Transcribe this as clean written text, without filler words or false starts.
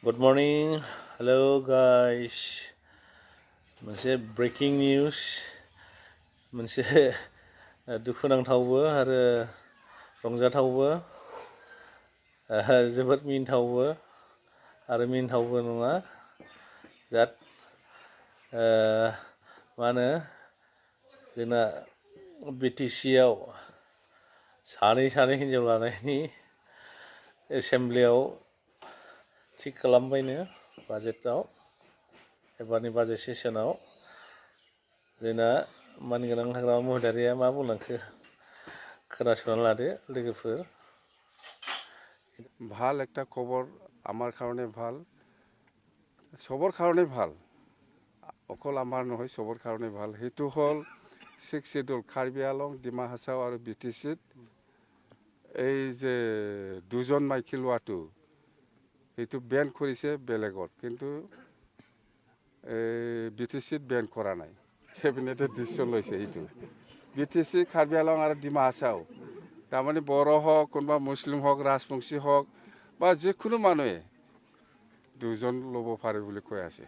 Good morning. Hello guys. मोनसे breaking news मोनसे दुखुनांथावबो आरो रंजाथावबो जोबोद मिनिथावबो आरो मिनिथावबो नङा बिराद मा होनो जोंना BTC आव सानै हिनजाव लानायनि एसेमब्लियाव थिग खालामबायनो बाजेटआव एबारनि बाजेट सेसनाव जोंना मानगोनां हाग्रामा महिलारिया मा बुंलांखो खोनासंनानै लादो लोगोफोर। ভাল একটা খবর আমার কারণে ভাল, সবৰ কাৰণে ভাল, অকল আমাৰ নহয় সবৰ কাৰণে ভাল। সেইটো হ'ল 6 শিডিউল কাৰ্বি আংলং, ডিমা হাছাও আৰু BTCত এই যে দুজন মাইকী লোৱাটো সেইটো বেন কৰিছে বেলেগত, কিন্তু BTCত বেন কৰা নাই। কেবিনেটে ডিচিশ্যন লৈছে সেইটো। BTC কাৰ্বি আংলং আৰু ডিমা হাছাও তাৰমানে বড়ো হওক, কোনোবা মুছলিম হওক, ৰাজবংশী হওক বা যিকোনো মানুহে দুজন ল'ব পাৰে বুলি কৈ আছে।